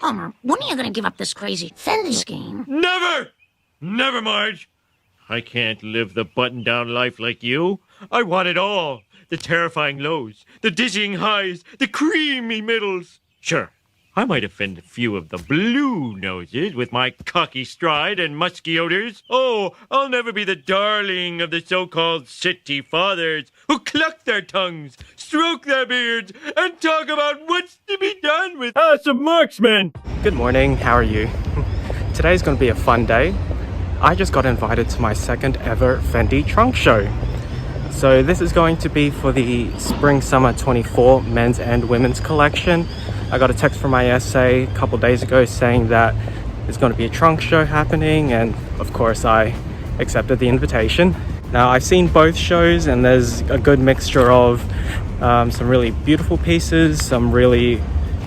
Homer, when are you gonna give up this crazy Fendi scheme? Never! Never, Marge! I can't live the button-down life like you. I want it all. The terrifying lows, the dizzying highs, the creamy middles. Sure, I might offend a few of the blue noses with my cocky stride and musky odors. Oh, I'll never be the darling of the so-called city fathers who cluck their tongues, stroke their beards, and talk about what's to be done with some marksmen. Good morning, how are you? Today's going to be a fun day. I just got invited to my second ever Fendi trunk show. So this is going to be for the Spring/Summer 24 men's and women's collection. I got a text from my SA a couple days ago saying that there's going to be a trunk show happening, and of course I accepted the invitation. Now I've seen both shows and there's a good mixture of some really beautiful pieces, some really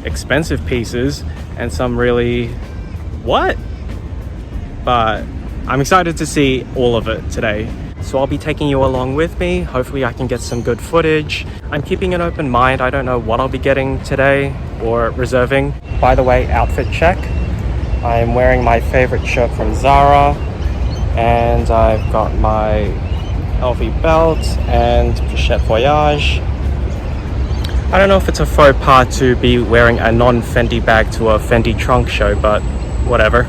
expensive pieces, and some really what? But I'm excited to see all of it today. So I'll be taking you along with me. Hopefully I can get some good footage. I'm keeping an open mind. I don't know what I'll be getting today or reserving. By the way, outfit check. I'm wearing my favorite shirt from Zara, and I've got my LV belt and pochette voyage. I don't know if it's a faux pas to be wearing a non-Fendi bag to a Fendi trunk show, but whatever.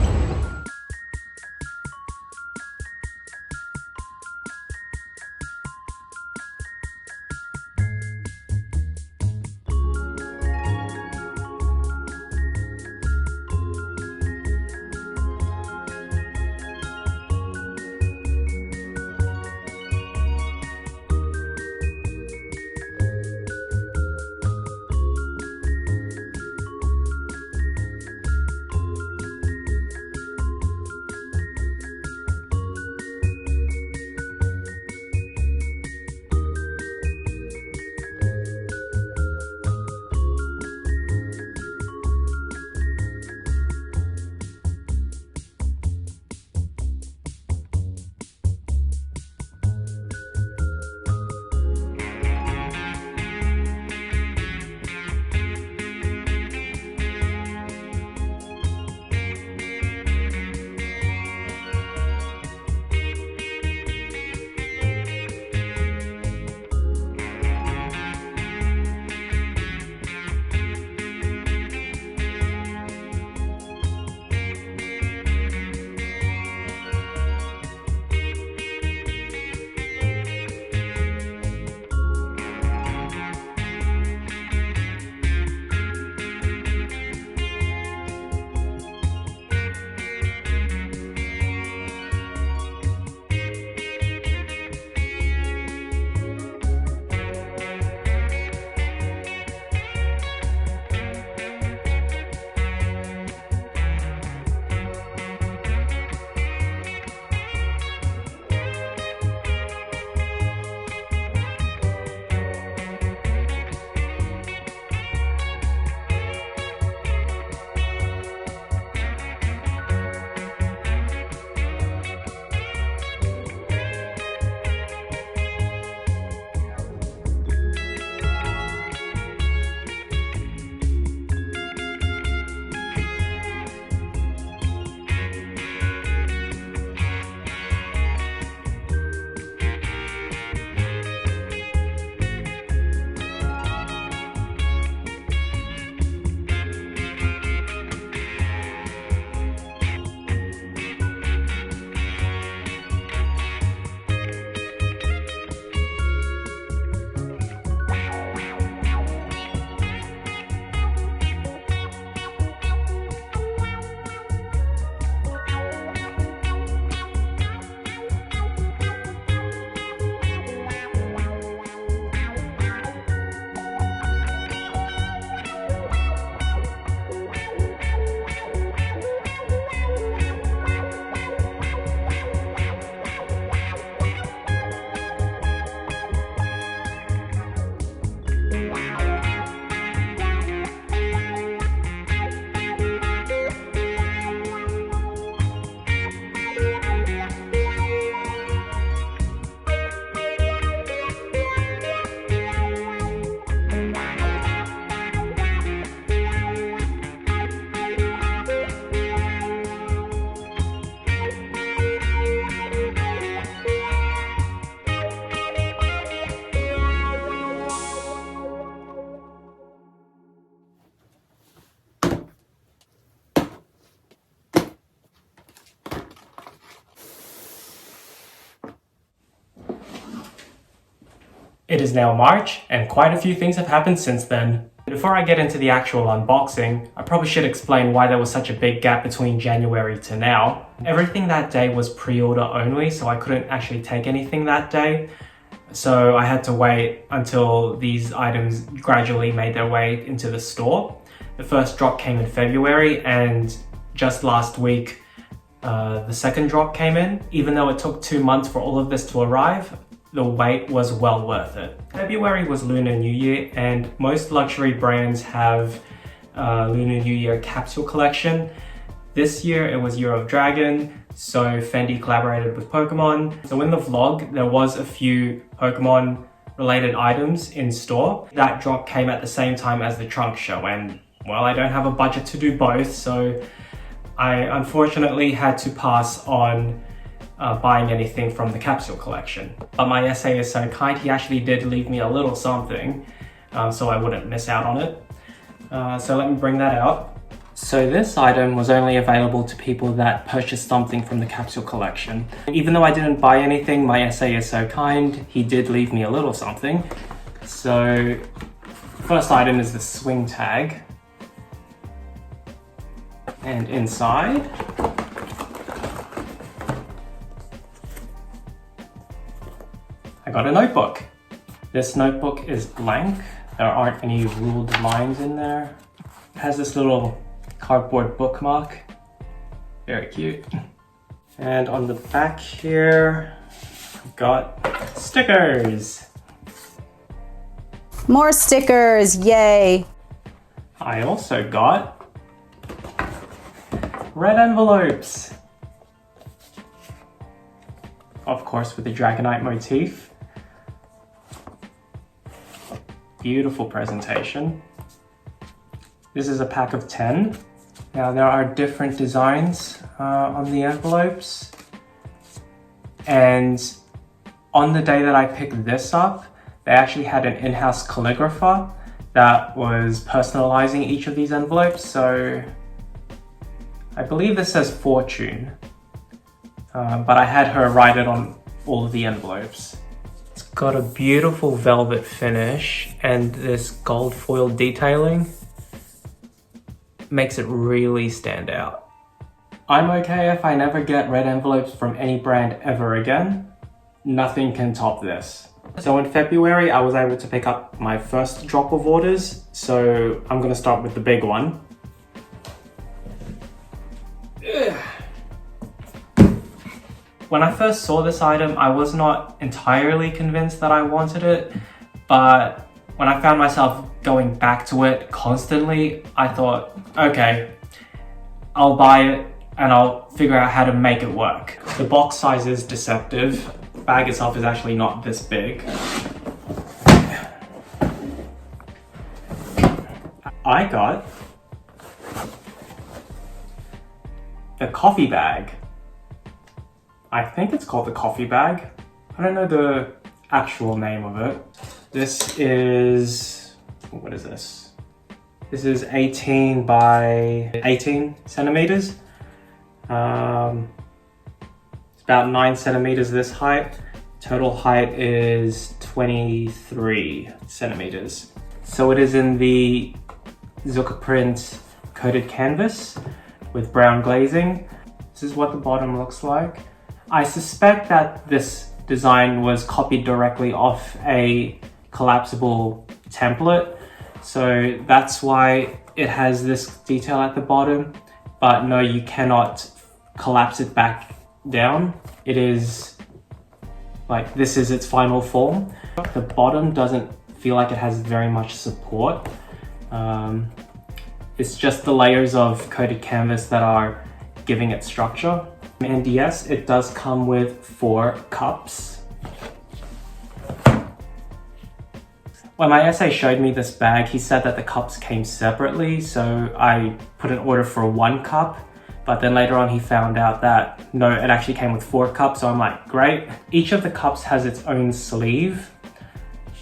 It is now March, and quite a few things have happened since then. Before I get into the actual unboxing, I probably should explain why there was such a big gap between January to now. Everything that day was pre-order only, so I couldn't actually take anything that day. So I had to wait until these items gradually made their way into the store. The first drop came in February, and just last week, the second drop came in. Even though it took 2 months for all of this to arrive, the wait was well worth it. February was Lunar New Year, and most luxury brands have Lunar New Year capsule collection. This year it was Year of Dragon, so Fendi collaborated with Pokemon. So in the vlog, there was a few Pokemon related items in store. That drop came at the same time as the trunk show, and well, I don't have a budget to do both, so I unfortunately had to pass on buying anything from the capsule collection. But my SA is so kind, he actually did leave me a little something, so I wouldn't miss out on it. So let me bring that out. So this item was only available to people that purchased something from the capsule collection. Even though I didn't buy anything, my SA is so kind, he did leave me a little something. So first item is the swing tag. And inside, I got a notebook. This notebook is blank. There aren't any ruled lines in there. It has this little cardboard bookmark. Very cute. And on the back here, I've got stickers. More stickers, yay! I also got red envelopes. Of course, with the Dragonite motif. Beautiful presentation. This is a pack of 10. Now there are different designs on the envelopes. And on the day that I picked this up, they actually had an in-house calligrapher that was personalizing each of these envelopes. So I believe this says Fortune, but I had her write it on all of the envelopes. It's got a beautiful velvet finish, and this gold foil detailing makes it really stand out. I'm okay if I never get red envelopes from any brand ever again. Nothing can top this. So in February, I was able to pick up my first drop of orders, so I'm gonna start with the big one. When I first saw this item, I was not entirely convinced that I wanted it, but when I found myself going back to it constantly, I thought, okay, I'll buy it and I'll figure out how to make it work. The box size is deceptive. The bag itself is actually not this big. I got the coffee bag. I think it's called the coffee bag. I don't know the actual name of it. This is, what is this? This is 18 by 18 centimeters. It's about 9 centimeters this height. Total height is 23 centimeters. So it is in the Zucca print coated canvas with brown glazing. This is what the bottom looks like. I suspect that this design was copied directly off a collapsible template, so that's why it has this detail at the bottom, but no, you cannot collapse it back down. It is like, this is its final form. The bottom doesn't feel like it has very much support. It's just the layers of coated canvas that are giving it structure. And yes, it does come with 4 cups. When my SA showed me this bag, he said that the cups came separately, so I put an order for 1 cup, but then later on he found out that no, it actually came with 4 cups, so I'm like, great. Each of the cups has its own sleeve,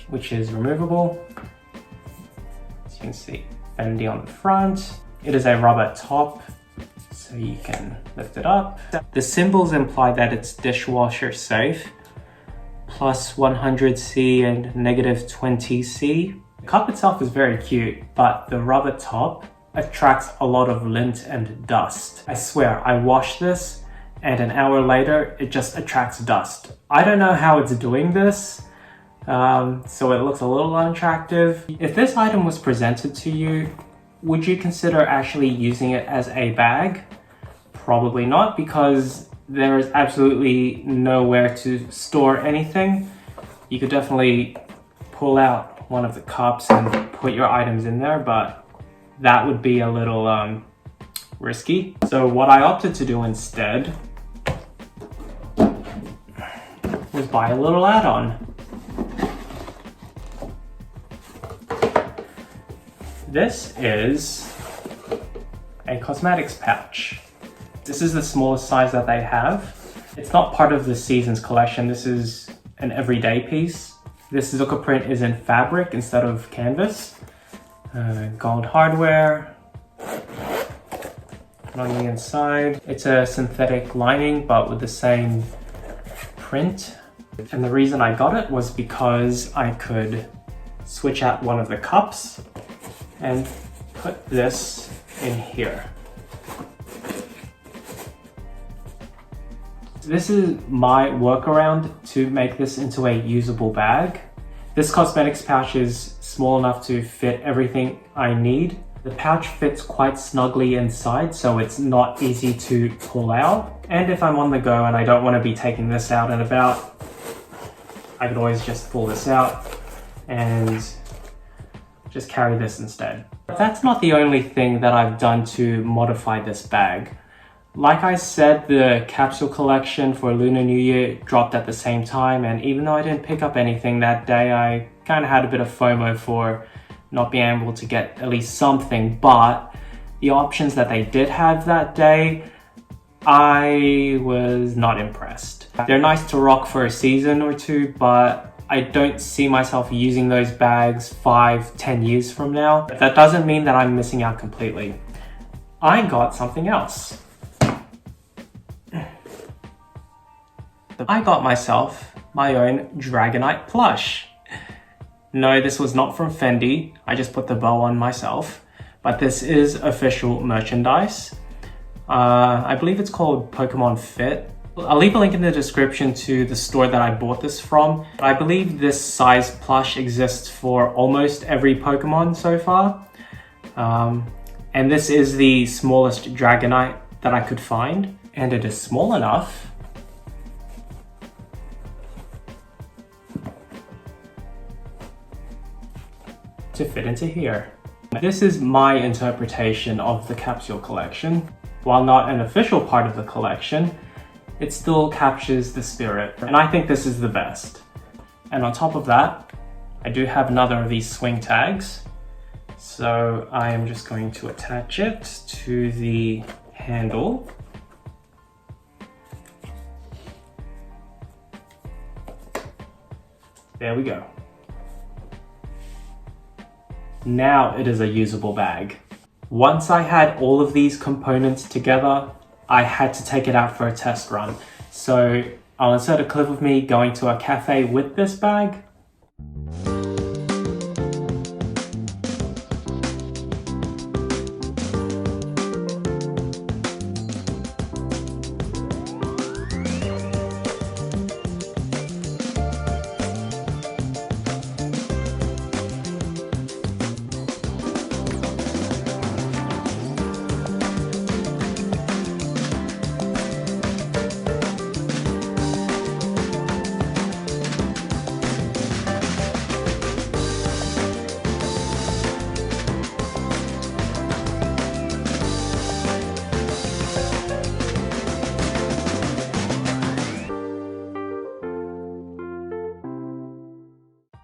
which is removable. As you can see, Fendi on the front. It is a rubber top, so you can lift it up. The symbols imply that it's dishwasher safe. plus 100C and negative 20C. The cup itself is very cute, but the rubber top attracts a lot of lint and dust. I swear, I washed this and an hour later, it just attracts dust. I don't know how it's doing this, so it looks a little unattractive. If this item was presented to you, would you consider actually using it as a bag? Probably not, because there is absolutely nowhere to store anything. You could definitely pull out one of the cups and put your items in there, but that would be a little risky. So what I opted to do instead was buy a little add-on. This is a cosmetics pouch. This is the smallest size that they have. It's not part of the season's collection. This is an everyday piece. This Zucca print is in fabric instead of canvas. Gold hardware. And on the inside, it's a synthetic lining, but with the same print. And the reason I got it was because I could switch out one of the cups and put this in here. This is my workaround to make this into a usable bag. This cosmetics pouch is small enough to fit everything I need. The pouch fits quite snugly inside, so it's not easy to pull out. And if I'm on the go and I don't want to be taking this out and about, I could always just pull this out and just carry this instead. But that's not the only thing that I've done to modify this bag. Like I said, the capsule collection for Lunar New Year dropped at the same time, and even though I didn't pick up anything that day, I kind of had a bit of FOMO for not being able to get at least something, but the options that they did have that day, I was not impressed. They're nice to rock for a season or two, but I don't see myself using those bags 5-10 years from now. But that doesn't mean that I'm missing out completely. I got something else. I got myself my own Dragonite plush. No, this was not from Fendi. I just put the bow on myself, but this is official merchandise. I believe it's called Pokemon Fit. I'll leave a link in the description to the store that I bought this from. I believe this size plush exists for almost every Pokemon so far. And this is the smallest Dragonite that I could find. And it is small enough to fit into here. This is my interpretation of the capsule collection. While not an official part of the collection, it still captures the spirit, and I think this is the best. And on top of that, I do have another of these swing tags. So I am just going to attach it to the handle. There we go. Now it is a usable bag. Once I had all of these components together, I had to take it out for a test run. So I'll insert a clip of me going to a cafe with this bag.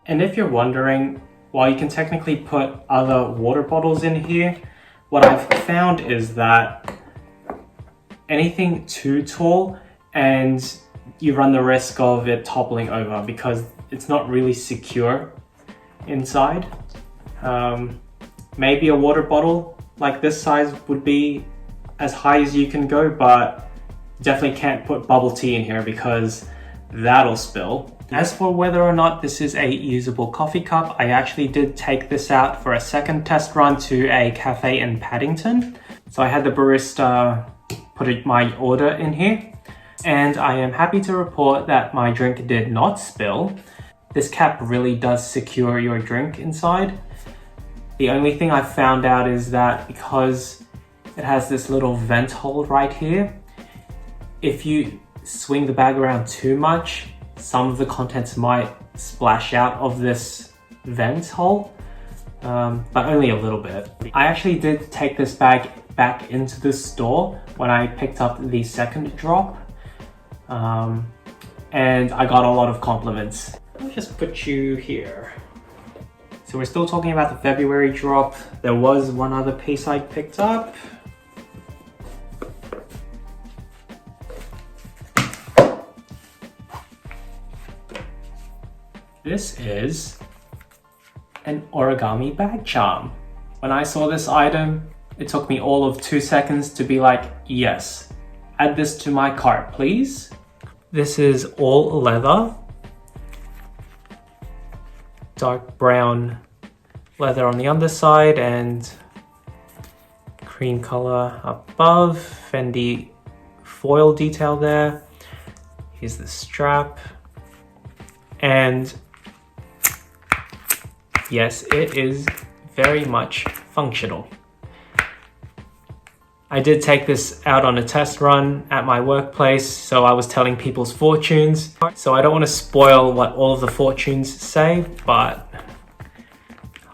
And if you're wondering, while you can technically put other water bottles in here, what I've found is that anything too tall and you run the risk of it toppling over because it's not really secure inside. Maybe a water bottle like this size would be as high as you can go, but definitely can't put bubble tea in here because that'll spill. As for whether or not this is a usable coffee cup, I actually did take this out for a second test run to a cafe in Paddington. So I had the barista put my order in here, and I am happy to report that my drink did not spill. This cap really does secure your drink inside. The only thing I found out is that because it has this little vent hole right here, if you swing the bag around too much, some of the contents might splash out of this vent hole, but only a little bit. I actually did take this bag back into the store when I picked up the second drop, and I got a lot of compliments. Let me just put you here. So we're still talking about the February drop. There was one other piece I picked up. This is an origami bag charm. When I saw this item, it took me all of 2 seconds to be like, yes, add this to my cart, please. This is all leather. Dark brown leather on the underside and cream color above. Fendi foil detail there. Here's the strap. And yes, it is very much functional. I did take this out on a test run at my workplace, so I was telling people's fortunes. So I don't want to spoil what all of the fortunes say, but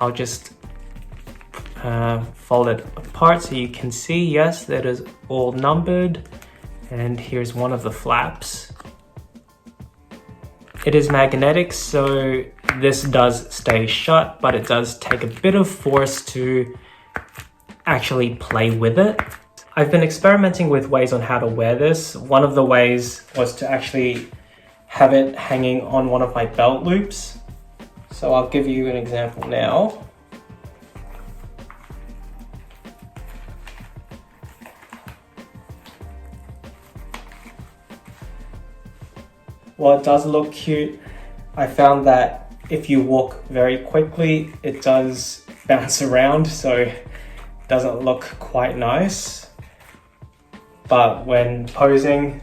I'll just fold it apart so you can see, yes, that is all numbered. And here's one of the flaps. It is magnetic, so this does stay shut, but it does take a bit of force to actually play with it. I've been experimenting with ways on how to wear this. One of the ways was to actually have it hanging on one of my belt loops. So I'll give you an example now. While it does look cute, I found that if you walk very quickly, it does bounce around, so it doesn't look quite nice. But when posing,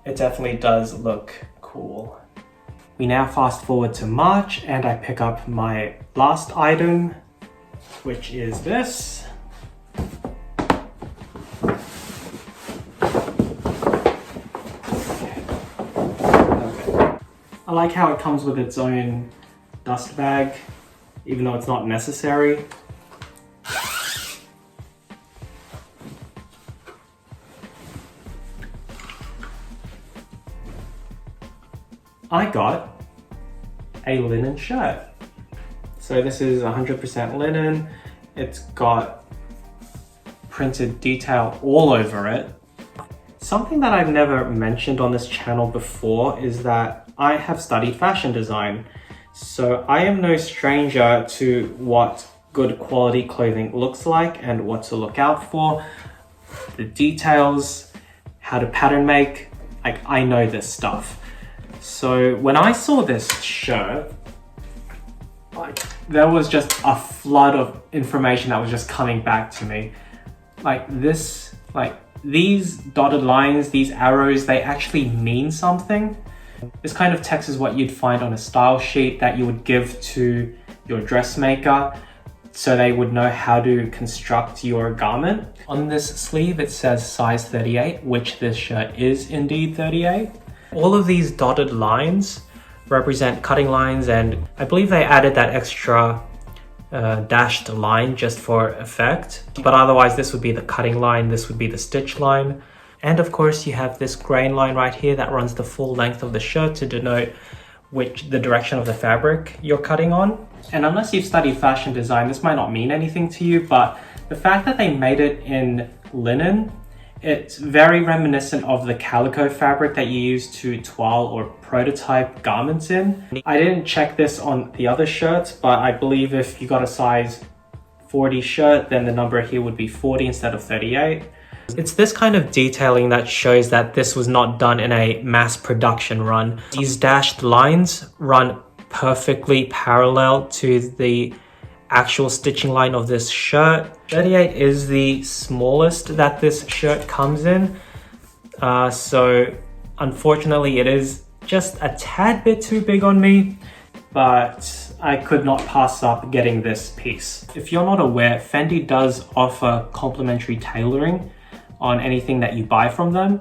it definitely does look cool. We now fast forward to March and I pick up my last item, which is this. I like how it comes with its own dust bag, even though it's not necessary. I got a linen shirt. So this is 100% linen. It's got printed detail all over it. Something that I've never mentioned on this channel before is that I have studied fashion design. So I am no stranger to what good quality clothing looks like and what to look out for. The details, how to pattern make, like I know this stuff. So when I saw this shirt, there was just a flood of information that was just coming back to me. These dotted lines, these arrows, they actually mean something. This kind of text is what you'd find on a style sheet that you would give to your dressmaker so they would know how to construct your garment. On this sleeve, it says size 38, which this shirt is indeed 38. All of these dotted lines represent cutting lines, and I believe they added that extra dashed line just for effect. But otherwise, this would be the cutting line, this would be the stitch line. And of course, you have this grain line right here that runs the full length of the shirt to denote the direction of the fabric you're cutting on. And unless you've studied fashion design, this might not mean anything to you, but the fact that they made it in linen, it's very reminiscent of the calico fabric that you use to toile or prototype garments in. I didn't check this on the other shirts, but I believe if you got a size 40 shirt, then the number here would be 40 instead of 38. It's this kind of detailing that shows that this was not done in a mass production run. These dashed lines run perfectly parallel to the actual stitching line of this shirt. 38 is the smallest that this shirt comes in. So unfortunately it is just a tad bit too big on me, but I could not pass up getting this piece. If you're not aware, Fendi does offer complimentary tailoring on anything that you buy from them.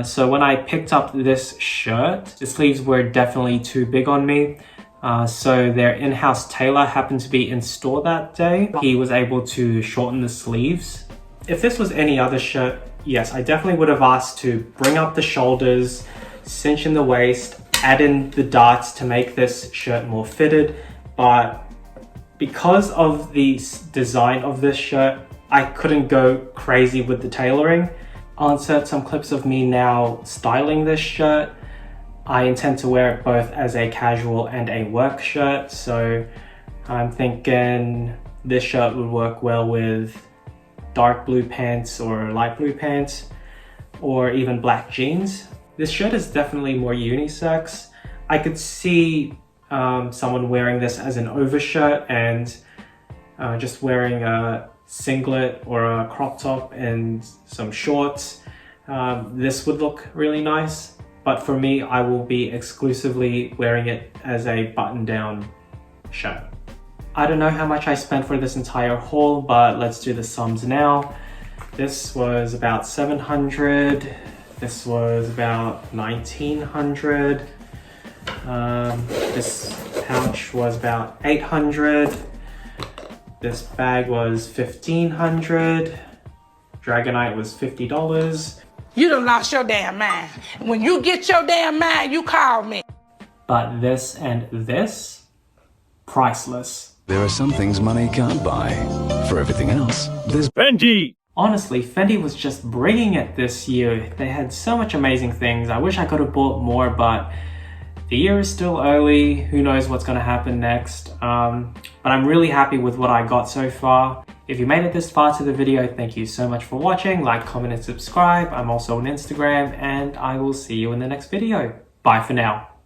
So when I picked up this shirt, the sleeves were definitely too big on me. So their in-house tailor happened to be in store that day. He was able to shorten the sleeves. If this was any other shirt, yes, I definitely would have asked to bring up the shoulders, cinch in the waist, add in the darts to make this shirt more fitted. But because of the design of this shirt, I couldn't go crazy with the tailoring. I'll insert some clips of me now styling this shirt. I intend to wear it both as a casual and a work shirt, so I'm thinking this shirt would work well with dark blue pants or light blue pants, or even black jeans. This shirt is definitely more unisex. I could see someone wearing this as an overshirt and just wearing a singlet or a crop top and some shorts. This would look really nice. But for me, I will be exclusively wearing it as a button-down shirt. I don't know how much I spent for this entire haul, but let's do the sums now. This was about $700. This was about $1,900. This pouch was about $800. This bag was $1,500. Dragonite was $50. You done lost your damn mind. When you get your damn mind, you call me. But this and this, priceless. There are some things money can't buy. For everything else, there's Fendi! Honestly, Fendi was just bringing it this year. They had so much amazing things. I wish I could have bought more, but the year is still early. Who knows what's going to happen next. But I'm really happy with what I got so far. If you made it this far to the video, thank you so much for watching. Like, comment, and subscribe. I'm also on Instagram, and I will see you in the next video. Bye for now.